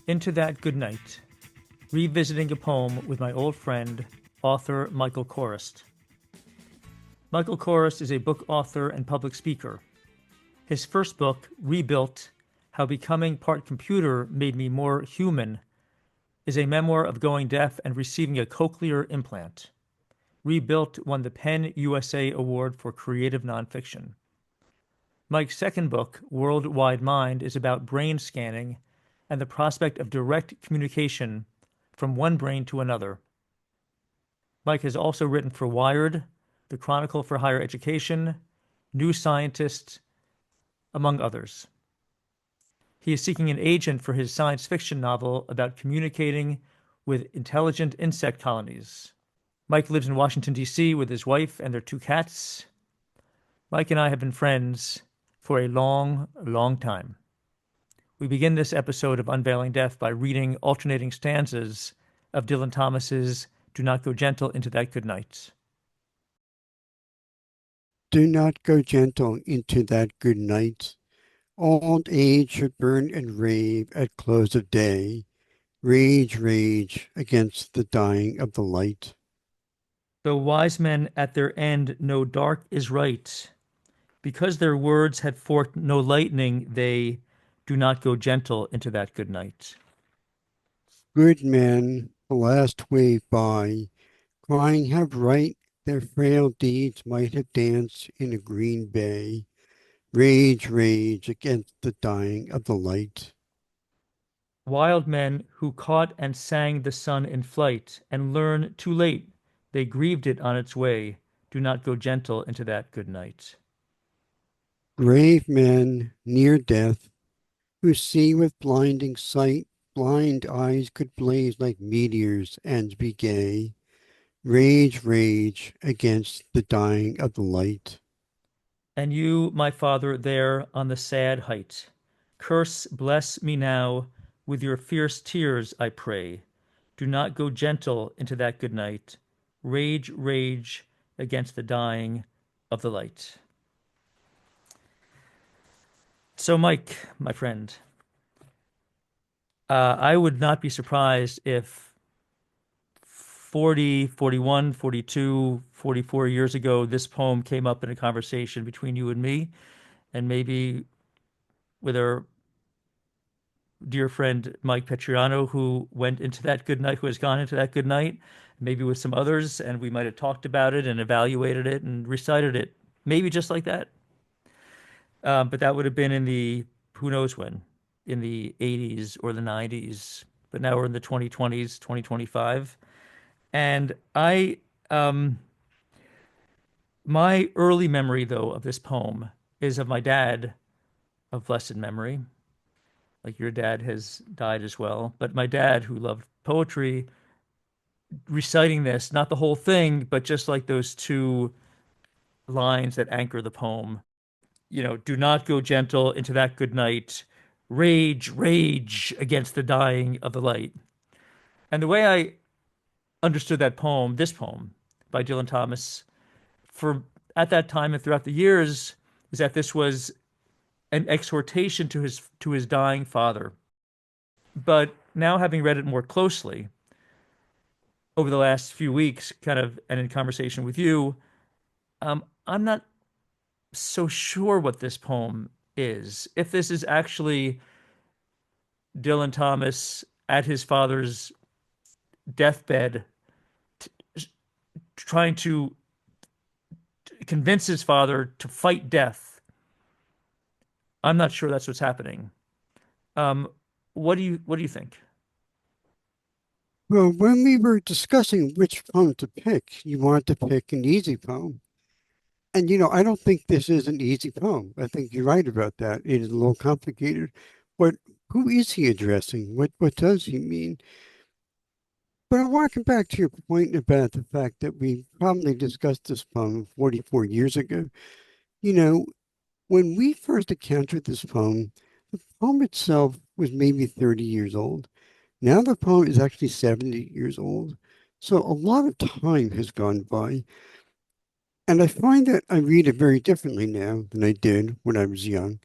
Into That Good Night, revisiting a poem with my old friend, author Michael Chorost. Michael Chorost is a book author and public speaker. His first book, Rebuilt: How Becoming Part Computer Made Me More Human, is a memoir of going deaf and receiving a cochlear implant. Rebuilt won the PEN USA Award for Creative Nonfiction. Mike's second book, Worldwide Mind, is about brain scanning and the prospect of direct communication from one brain to another. Mike has also written for Wired, The Chronicle for Higher Education, New Scientist, among others. He is seeking an agent for his science fiction novel about communicating with intelligent insect colonies. Mike lives in Washington, D.C. with his wife and their two cats. Mike and I have been friends for a long, long time. We begin this episode of Unveiling Death by reading alternating stanzas of Dylan Thomas's Do Not Go Gentle Into That Good Night. Do not go gentle into that good night. Old age should burn and rave at close of day. Rage, rage against the dying of the light. Though wise men at their end know dark is right, because their words had forked no lightning, they do not go gentle into that good night. Good men, the last wave by, crying have right, their frail deeds might have danced in a green bay. Rage, rage against the dying of the light. Wild men who caught and sang the sun in flight, and learn too late they grieved it on its way, do not go gentle into that good night. Grave men near death, who see with blinding sight, blind eyes could blaze like meteors and be gay. Rage, rage against the dying of the light. And you, my father, there on the sad height, curse, bless me now with your fierce tears, I pray. Do not go gentle into that good night. Rage, rage against the dying of the light. So, Mike, my friend, I would not be surprised if 40, 41, 42, 44 years ago, this poem came up in a conversation between you and me, and maybe with our dear friend Mike Petriano, who went into that good night, who has gone into that good night, maybe with some others, and we might have talked about it and evaluated it and recited it, maybe just like that. But that would have been in the who knows when, in the 80s or the 90s. But now we're in the 2020s, 2025. And my early memory, though, of this poem is of my dad of blessed memory. Like your dad has died as well. But my dad, who loved poetry, reciting this, not the whole thing, but just like those two lines that anchor the poem. Do not go gentle into that good night. Rage, rage against the dying of the light. And the way I understood that poem, this poem by Dylan Thomas, for at that time and throughout the years, is that this was an exhortation to his dying father. But now, having read it more closely over the last few weeks, kind of, and in conversation with you, I'm not so sure what this poem is. If this is actually Dylan Thomas at his father's deathbed, trying to convince his father to fight death. I'm not sure that's what's happening. What do you think? Well, when we were discussing which poem to pick, you wanted to pick an easy poem. And, I don't think this is an easy poem. I think you're right about that. It is a little complicated. But who is he addressing? What does he mean? But I want to come back to your point about the fact that we probably discussed this poem 44 years ago. You know, when we first encountered this poem, the poem itself was maybe 30 years old. Now the poem is actually 70 years old. So a lot of time has gone by. And I find that I read it very differently now than I did when I was young.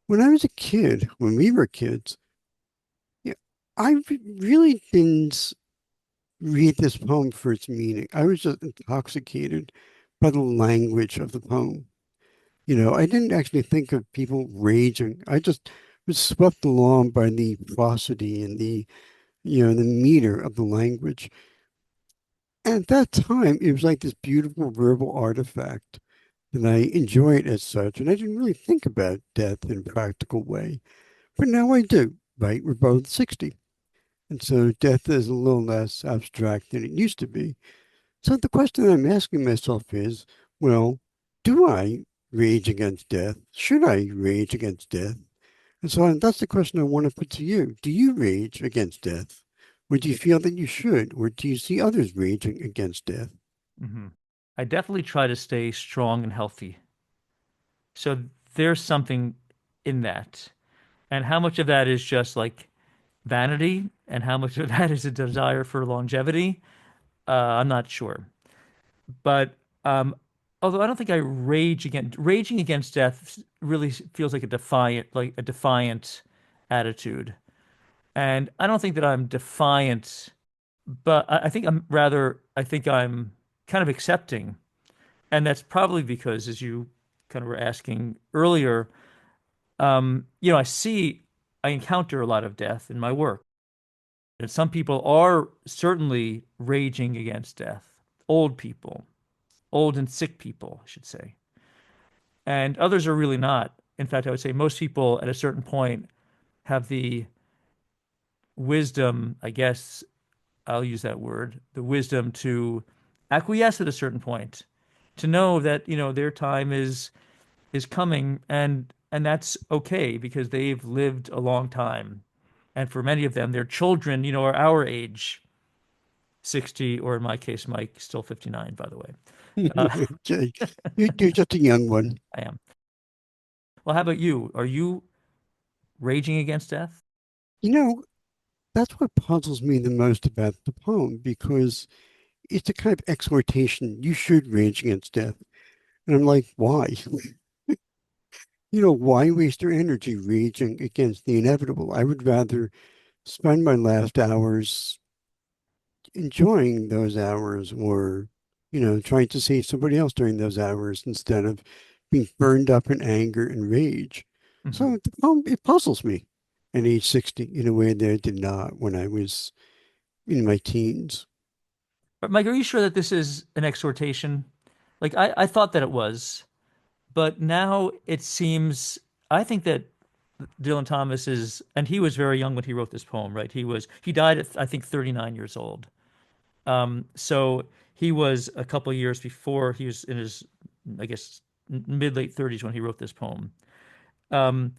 When I was a kid, when we were kids, really didn't read this poem for its meaning. I was just intoxicated by the language of the poem. I didn't actually think of people raging. I just was swept along by the prosody and the meter of the language. And at that time, it was like this beautiful verbal artifact that I enjoyed as such. And I didn't really think about death in a practical way. But now I do, right? We're both 60. And so death is a little less abstract than it used to be. So the question I'm asking myself is, well, do I rage against death? Should I rage against death? And so that's the question I want to put to you. Do you rage against death? Or do you feel that you should? Or do you see others raging against death? Hmm. I definitely try to stay strong and healthy. So there's something in that. And how much of that is just like vanity and how much of that is a desire for longevity, I'm not sure. But um, although I don't think I raging against death really feels like a defiant attitude. And I don't think that I'm defiant, but I think I'm kind of accepting. And that's probably because, as you kind of were asking earlier, I encounter a lot of death in my work. And some people are certainly raging against death. Old people, old and sick people, I should say. And others are really not. In fact, I would say most people at a certain point have the wisdom, I guess I'll use that word, the wisdom to acquiesce at a certain point, to know that, their time is coming and that's okay because they've lived a long time. And for many of them, their children, are our age, 60, or in my case, Mike, still 59, by the way. Uh, Okay. You're just a young one. I am. Well, how about you? Are you raging against death? You know, that's what puzzles me the most about the poem because it's a kind of exhortation. You should rage against death. And I'm like, why? Why waste your energy raging against the inevitable? I would rather spend my last hours enjoying those hours or, trying to save somebody else during those hours instead of being burned up in anger and rage. Hmm. So it puzzles me at age 60 in a way that it did not when I was in my teens. But Mike, are you sure that this is an exhortation? Like I thought that it was, but now it seems I think that Dylan Thomas is, and he was very young when he wrote this poem, right? He died at I think 39 years old. So he was a couple of years before he was in his, I guess, mid late 30s when he wrote this poem. Um,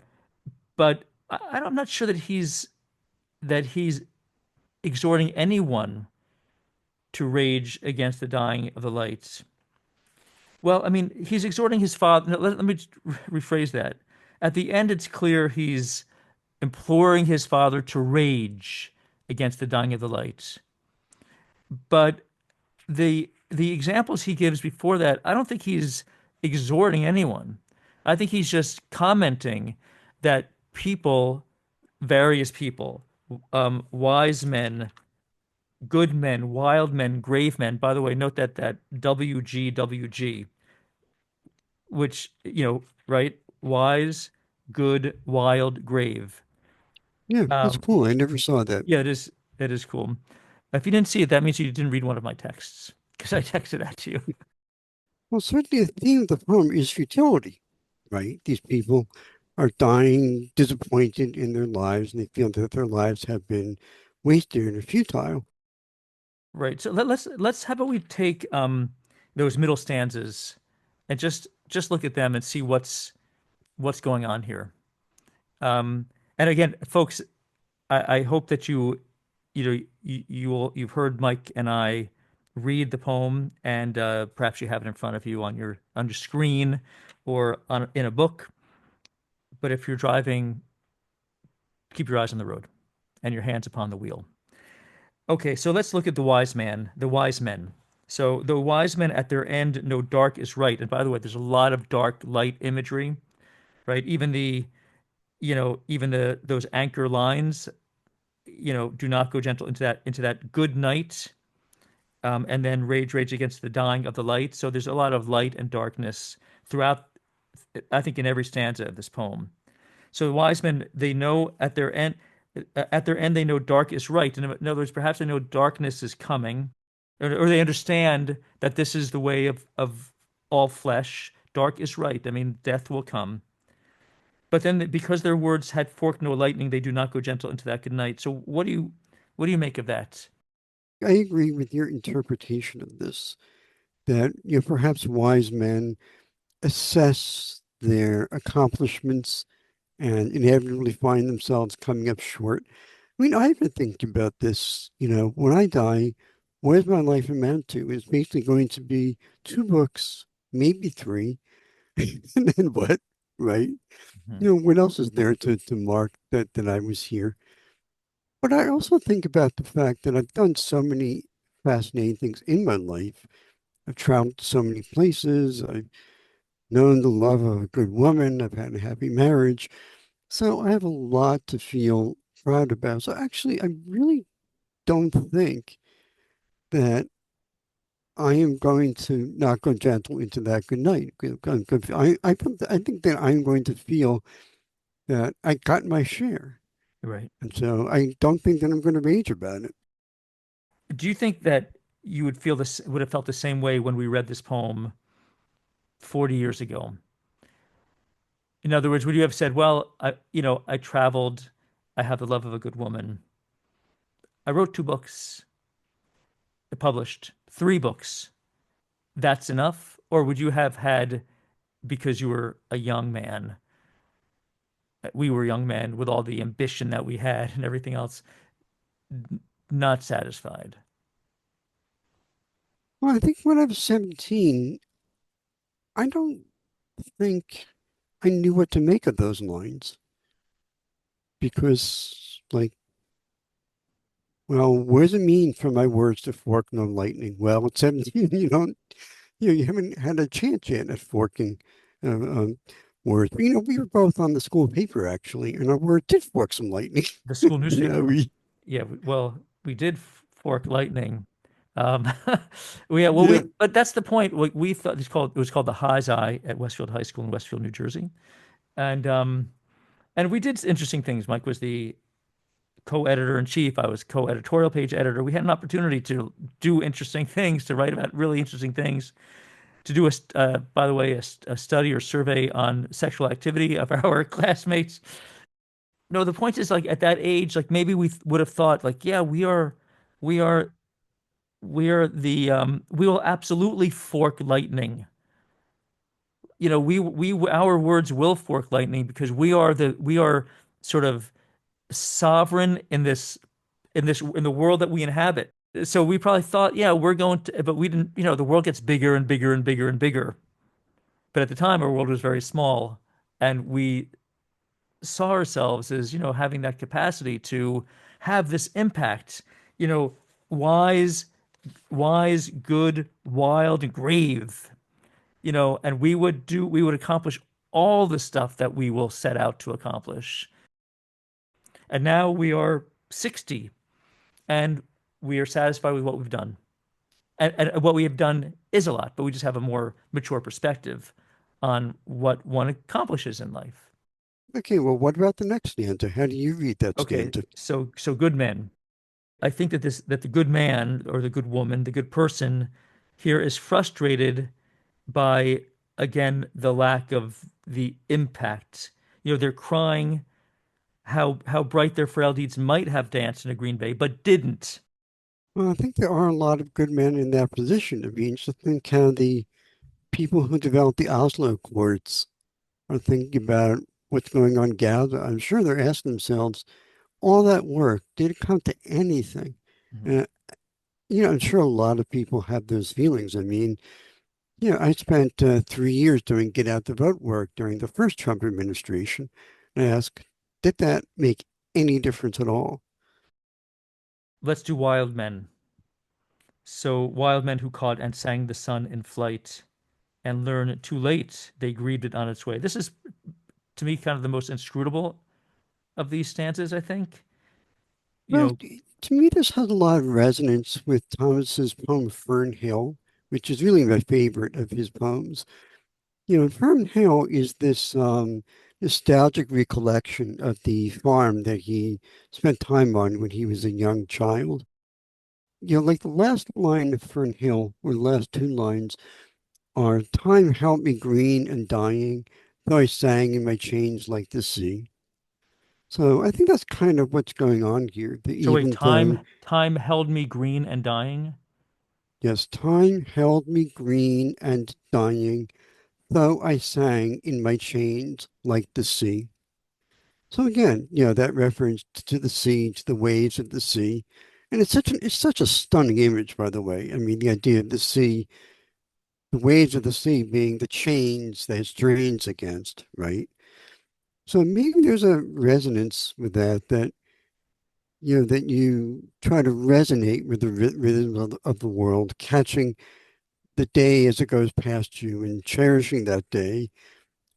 but I'm not sure that he's exhorting anyone to rage against the dying of the lights. Well, I mean, he's exhorting his father. Let me just rephrase that. At the end, it's clear he's imploring his father to rage against the dying of the lights. But the examples he gives before that, I don't think he's exhorting anyone. I think he's just commenting that people, various people, wise men, good men, wild men, grave men. By the way, note that WGWG, which, right? Wise, good, wild, grave. Yeah, that's Um, cool. I never saw that. yeah, it is cool. If you didn't see it, that means you didn't read one of my texts because I texted that to you. Well, certainly the theme of the poem is futility, right? These people are dying disappointed in their lives and they feel that their lives have been wasted and are futile. Right. So let's how about we take those middle stanzas and just look at them and see what's going on here. Um, and again, folks, I hope that you've heard Mike and I read the poem and perhaps you have it in front of you on your screen or in a book. But if you're driving, keep your eyes on the road and your hands upon the wheel. Okay, so let's look at the wise men. So the wise men at their end know dark is right. And by the way, there's a lot of dark light imagery, right? Even the, even those anchor lines, do not go gentle into that good night, and then rage against the dying of the light. So there's a lot of light and darkness throughout, I think, in every stanza of this poem. So the wise men, they know at their end they know dark is right. In other words, perhaps they know darkness is coming, or they understand that this is the way of all flesh. Dark is right. I mean, death will come. But then, because their words had forked no lightning, they do not go gentle into that good night. So what do you make of that? I agree with your interpretation of this, that perhaps wise men assess their accomplishments and inevitably find themselves coming up short. I mean, I've been thinking about this, when I die, what is my life amount to? It's basically going to be two books, maybe three, and then what, right? Mhm. What else is there to mark that I was here? But I also think about the fact that I've done so many fascinating things in my life. I've traveled to so many places. I've known the love of a good woman. I've had a happy marriage. So I have a lot to feel proud about. So actually, I really don't think that I am going to not go gentle into that good night. I think that I'm going to feel that I got my share. Right. And so I don't think that I'm going to rage about it. Do you think that you would have felt the same way when we read this poem 40 years ago? In other words, would you have said, well, I traveled, I have the love of a good woman. I wrote 2 books, I published 3 books. That's enough? Or would you have had, because you were a young man, we were young men with all the ambition that we had and everything else, not satisfied? Well, I think when I was 17, I don't think I knew what to make of those lines because, like, well, what does it mean for my words to fork no lightning? Well, at 17, you haven't had a chance yet at forking uh, um, words. But, we were both on the school paper actually, and our word did fork some lightning. The school newspaper. We, Yeah, well, we did fork lightning. Um, yeah, well, yeah. but that's the point. We thought it was called the High's Eye at Westfield High School in Westfield, New Jersey, and we did interesting things. Mike was the co-editor in chief. I was co-editorial page editor. We had an opportunity to do interesting things, to write about really interesting things, to do by the way, a study or survey on sexual activity of our classmates. No, the point is, like, at that age, like, maybe we would have thought, like, yeah, we are, we will absolutely fork lightning. Our words will fork lightning because we are sort of sovereign in the world that we inhabit. So we probably thought, yeah, we're going to, but we didn't, the world gets bigger and bigger and bigger and bigger. But at the time, our world was very small, and we saw ourselves as, having that capacity to have this impact, you know, wise, wise, good, wild, grave, and we would accomplish all the stuff that we will set out to accomplish. And now we are 60 and we are satisfied with what we've done. And what we have done is a lot, but we just have a more mature perspective on what one accomplishes in life. Okay, well, what about the next stanza? How do you read that Okay, stanza? so good men. I think that the good man or the good woman, the good person here is frustrated by, again, the lack of the impact. They're crying how bright their frail deeds might have danced in a green bay, but didn't. Well, I think there are a lot of good men in that position. I mean, just think how the people who developed the Oslo Accords are thinking about what's going on in Gaza. I'm sure they're asking themselves, all that work, did it come to anything? Mhm. Uh, I'm sure a lot of people have those feelings. I mean, I spent 3 years doing get out the vote work during the first Trump administration. And I ask, did that make any difference at all? Let's do wild men. So wild men who caught and sang the sun in flight and learn too late they grieved it on its way. This is, to me, kind of the most inscrutable of these stanzas, I think. you Well, know, to me, this has a lot of resonance with Thomas's poem Fern Hill, which is really my favorite of his poems. Fern Hill is this nostalgic recollection of the farm that he spent time on when he was a young child. Like the last line of Fern Hill, or the last two lines, are time held me green and dying, though I sang in my chains like the sea. So I think that's kind of what's going on here. That so wait, even though, time held me green and dying. yes, time held me green and dying, though I sang in my chains like the sea. So again, that reference to the sea, to the waves of the sea. And it's such a stunning image, by the way. I mean, the idea of the sea, the waves of the sea being the chains that it strains against, right? So maybe there's a resonance with that you try to resonate with the rhythm of the world, catching the day as it goes past you and cherishing that day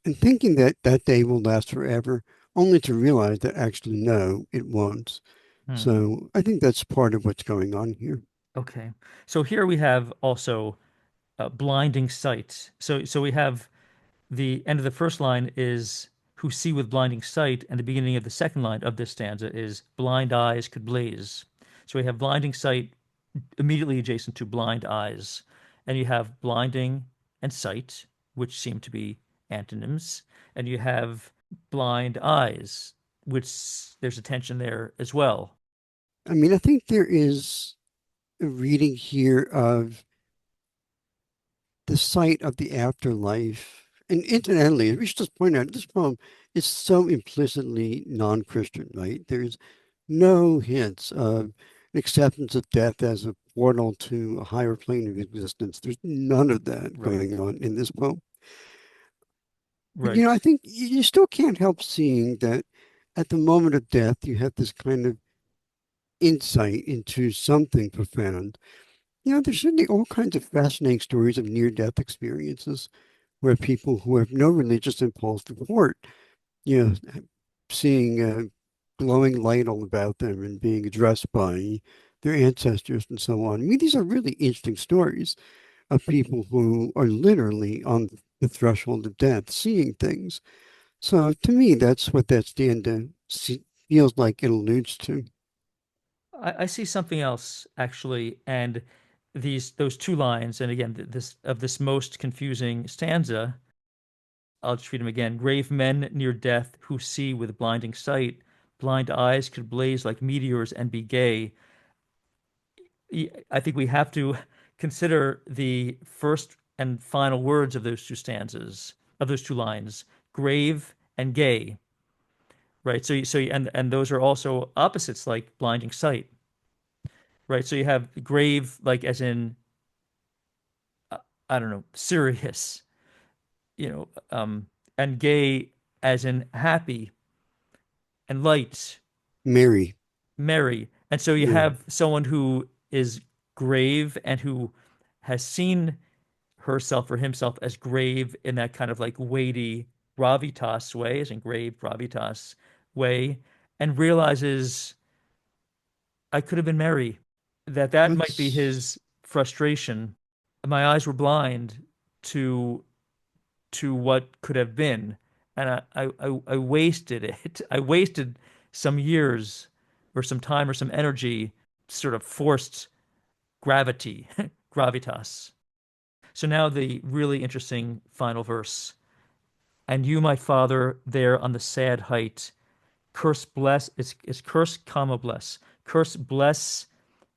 and thinking that that day will last forever, only to realize that actually, no, it won't. Hmm. So I think that's part of what's going on here. Okay. So here we have also blinding sight. So we have the end of the first line is who see with blinding sight, and the beginning of the second line of this stanza is blind eyes could blaze. So we have blinding sight immediately adjacent to blind eyes, and you have blinding and sight, which seem to be antonyms, and you have blind eyes, which there's a tension there as well. I mean, I think there is a reading here of the sight of the afterlife. And incidentally, we should just point out this poem is so implicitly non-Christian, right? There's no hints of acceptance of death as a portal to a higher plane of existence. There's none of that Right, going on in this poem. But right. I think you still can't help seeing that at the moment of death, you have this kind of insight into something profound. There's certainly all kinds of fascinating stories of near-death experiences where people who have no religious impulse report, you know, seeing a glowing light all about them and being addressed by their ancestors and so on. I mean, these are really interesting stories of people who are literally on the threshold of death, seeing things. So to me, that's what that stanza feels like it alludes to. I see something else actually, and those two lines, and again, this most confusing stanza. I'll just read them again. Grave men near death who see with blinding sight, blind eyes could blaze like meteors and be gay. I think we have to consider the first and final words of those two stanzas, of those two lines, grave and gay, right? And those are also opposites like blinding sight, right? So you have grave like as in I don't know, serious, you know, and gay as in happy and light, Mary, merry. And so you yeah, have someone who is grave and who has seen herself or himself as grave in that kind of like weighty gravitas way, as in grave gravitas way, and realizes I could have been merry. That might be that's his frustration. My eyes were blind to what could have been, and I wasted it. I wasted some years or some time or some energy, sort of forced gravity, gravitas. So now the really interesting final verse. And you, my father, there on the sad height, curse bless, it's curse, comma, bless. Curse bless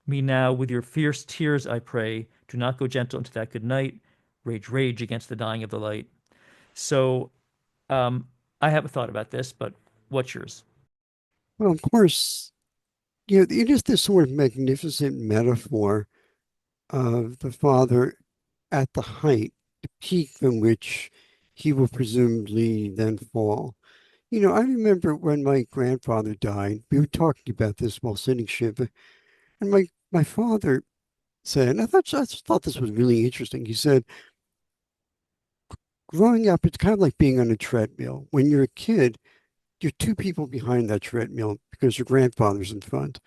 me now with your fierce tears, I pray. Do not go gentle into that good night. Rage, rage against the dying of the light. So um, I have a thought about this, but what's yours? well, of course, it is this sort of magnificent metaphor of the father at the height, the peak from which he will presumably then fall. I remember when my grandfather died, we were talking about this while sitting shiva, and my father said, and I just thought this was really interesting. He said, growing up, it's kind of like being on a treadmill. When you're a kid, you're two people behind that treadmill because your grandfather's in front.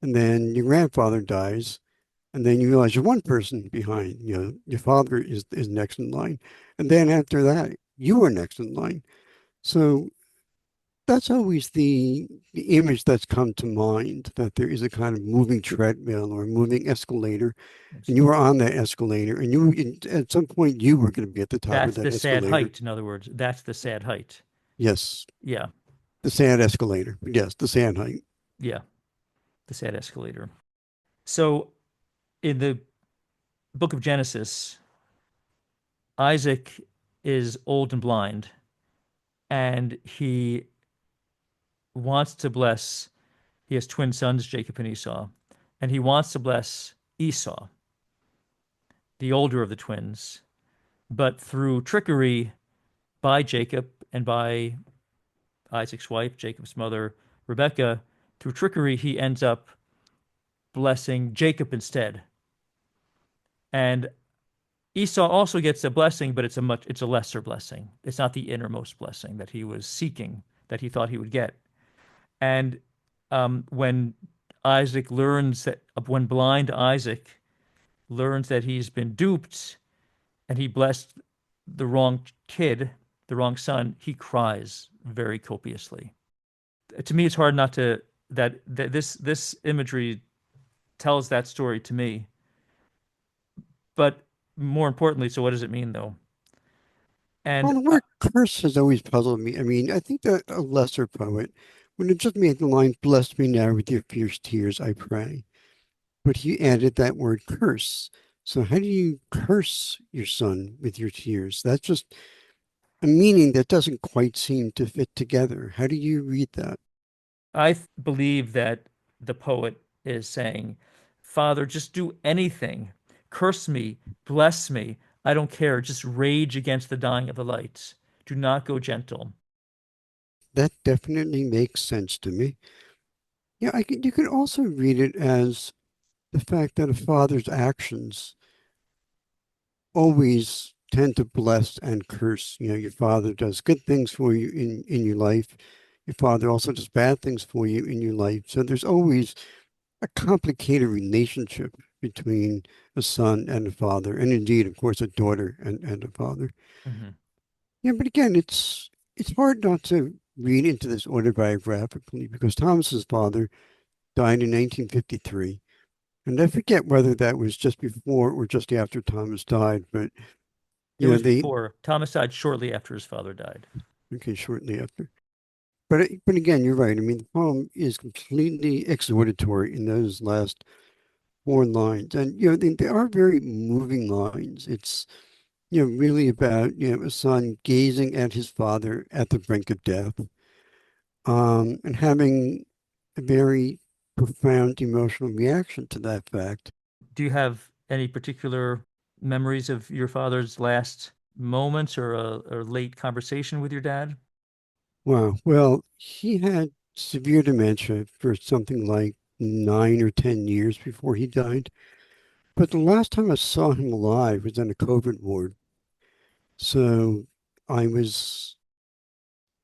and then your grandfather dies, and then you realize you're one person behind. You know, your father is next in line, and then after that, you are next in line. So that's always the image that's come to mind, that there is a kind of moving treadmill or moving escalator, and you Absolutely. were on that escalator, and at some point you were going to be at the top of That's that the sad escalator. height, in other words. That's the sad height. Yes, Yeah, the sand escalator. Yes, the sand height. yeah, the sad escalator. So in the book of Genesis, Isaac is old and blind, and he wants to bless, he has twin sons, Jacob and Esau, and he wants to bless Esau, the older of the twins, but through trickery by Jacob and by Isaac's wife, Jacob's mother, Rebekah, through trickery, he ends up blessing Jacob instead. And Esau also gets a blessing, but it's a lesser blessing. It's not the innermost blessing that he was seeking, that he thought he would get. And when Isaac learns that, when blind Isaac learns that he's been duped and he blessed the wrong kid, the wrong son, he cries very copiously. To me, it's hard not to that this imagery tells that story to me. But more importantly, so what does it mean though? Well, And the word curse has always puzzled me. I mean, I think that a lesser poet would have just made the line, "Bless me now with your fierce tears, I pray." But he added that word curse. So how do you curse your son with your tears? That's just a meaning that doesn't quite seem to fit together. How do you read that? I believe that the poet is saying, Father, just do anything. Curse me, bless me. I don't care. Just rage against the dying of the lights. Do not go gentle. That definitely makes sense to me. Yeah, you could also read it as the fact that a father's actions always tend to bless and curse. You know, your father does good things for you in your life. Your father also does bad things for you in your life. So there's always a complicated relationship between a son and a father, and indeed, of course, a daughter and a father. Hmm. Yeah, but again, it's hard not to read into this autobiographically because Thomas's father died in 1953. And I forget whether that was just before or just after Thomas died, but It you know, was they before. Thomas died shortly after his father died. okay, shortly after. But again, you're right. I mean, the poem is completely exhortatory in those last four lines, and you know they are very moving lines. It's really about a son gazing at his father at the brink of death, and having a very profound emotional reaction to that fact. Do you have any particular memories of your father's last moments or a late conversation with your dad? Wow. Well, he had severe dementia for something like 9 or 10 years before he died. But the last time I saw him alive was in a COVID ward. So I was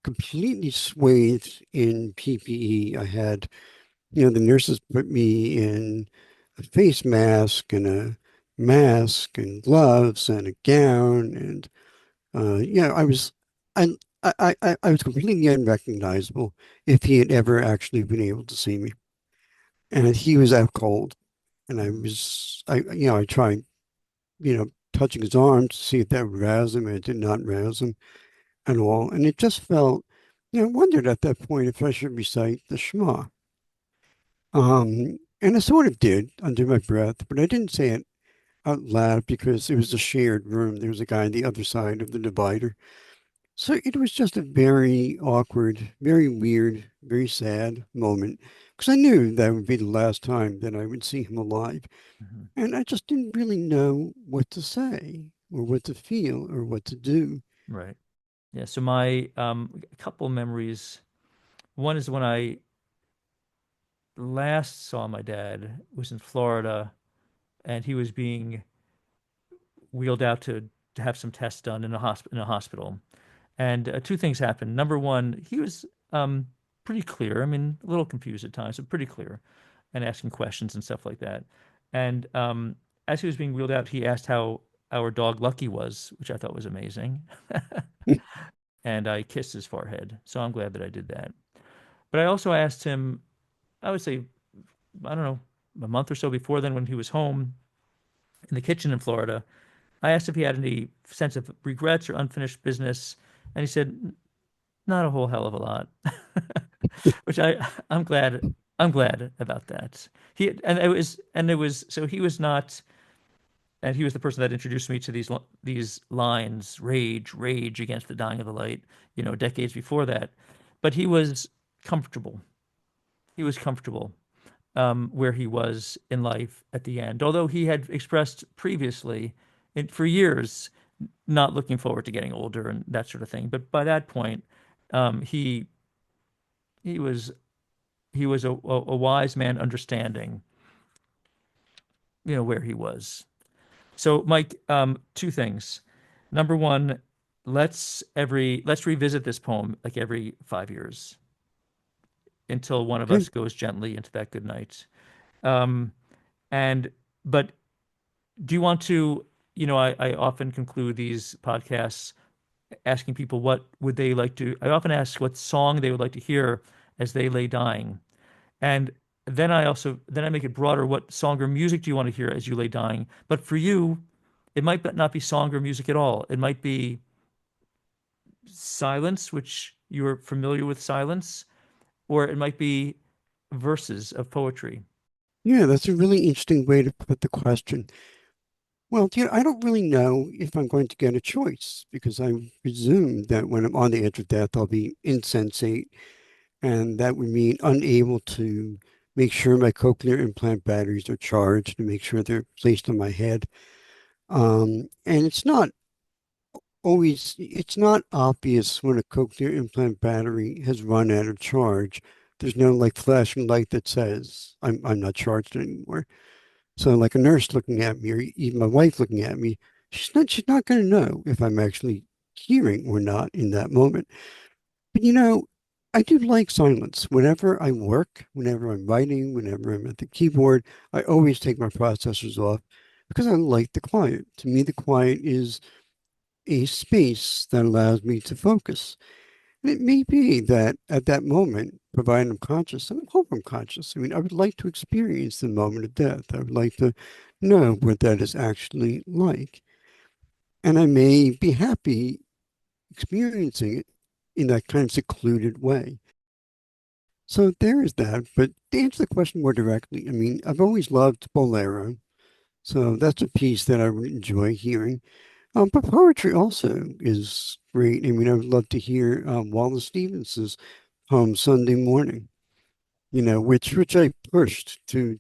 completely swathed in PPE. I had, the nurses put me in a face mask and a mask and gloves and a gown. And, I, I was completely unrecognizable if he had ever actually been able to see me. And he was out cold. And Mhm. I tried, touching his arm to see if that would rouse him, and it did not rouse him at all. And it just felt, I wondered at that point if I should recite the Shema. And I sort of did under my breath, but I didn't say it out loud because it was a shared room. There was a guy on the other side of the divider. So it was just a very awkward, very weird, very sad moment because I knew that would be the last time that I would see him alive. Mhm. And I just didn't really know what to say or what to feel or what to do. Right. Yeah. So my couple memories. One is when I last saw my dad was in Florida, and he was being wheeled out to have some tests done in a hospital. And two things happened. Number one, he was pretty clear. I mean, a little confused at times, but pretty clear. and asking questions and stuff like that. And as he was being wheeled out, he asked how our dog Lucky was, which I thought was amazing. And I kissed his forehead. So I'm glad that I did that. But I also asked him, I would say, I don't know, a month or so before then when he was home in the kitchen in Florida, I asked if he had any sense of regrets or unfinished business. And he said, not a whole hell of a lot, which I'm glad about that. So he was not, and he was the person that introduced me to these lines, rage against the dying of the light, decades before that. But he was comfortable. He was comfortable where he was in life at the end. Although he had expressed previously, for years, not looking forward to getting older and that sort of thing. But by that point, he he was he was a wise man, understanding, where he was. So, Mike, two things. Number one, let's revisit this poem like every 5 years until one of Okay. us goes gently into that good night. Um, and but do you want to, I often conclude these podcasts asking people what would they like to, I often ask what song they would like to hear as they lay dying. And then I make it broader. What song or music do you want to hear as you lay dying? But for you, it might not be song or music at all. It might be silence, which you're familiar with silence, or it might be verses of poetry. Yeah, that's a really interesting way to put the question. Well, I don't really know if I'm going to get a choice because I presume that when I'm on the edge of death, I'll be insensate, and that would mean unable to make sure my cochlear implant batteries are charged, to make sure they're placed on my head. And it's not obvious when a cochlear implant battery has run out of charge. There's no like flashing light that says I'm not charged anymore. So like a nurse looking at me or even my wife looking at me, she's not going to know if I'm actually hearing or not in that moment. But I do like silence. Whenever I work, whenever I'm writing, whenever I'm at the keyboard, I always take my processors off because I like the quiet. To me, the quiet is a space that allows me to focus. And it may be that at that moment, provided I'm conscious, and I hope I'm conscious. I mean, I would like to experience the moment of death. I would like to know what that is actually like. And I may be happy experiencing it in that kind of secluded way. So there is that. But to answer the question more directly, I mean, I've always loved Bolero. So that's a piece that I would enjoy hearing. But poetry also is great. I mean, I would love to hear Wallace Stevens's poem Sunday Morning, which I pushed to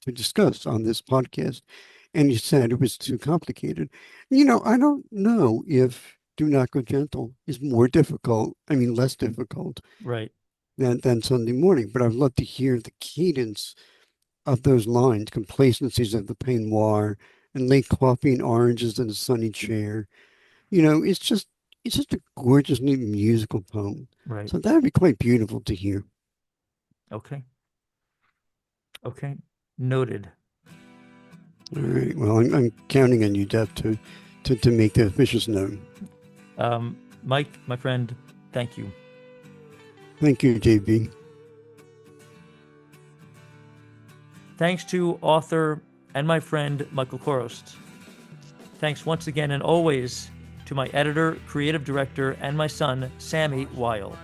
discuss on this podcast. And you said it was too complicated. I don't know if Do Not Go Gentle is more difficult, I mean, less difficult Right. than Sunday Morning, but I'd love to hear the cadence of those lines, complacencies of the peignoir and late coffee and oranges in a sunny chair. It's just a gorgeously musical poem. Right. So that would be quite beautiful to hear. Okay. Okay. Noted. All right. Well, I'm counting on you, Deb, to make the wishes known. Mike, my friend, thank you. Thank you, JB. Thanks to author and my friend Michael Chorost. Thanks once again and always to my editor, creative director, and my son, Sammy Weil.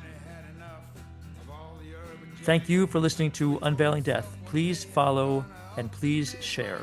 Thank you for listening to Unveiling Death. Please follow and please share.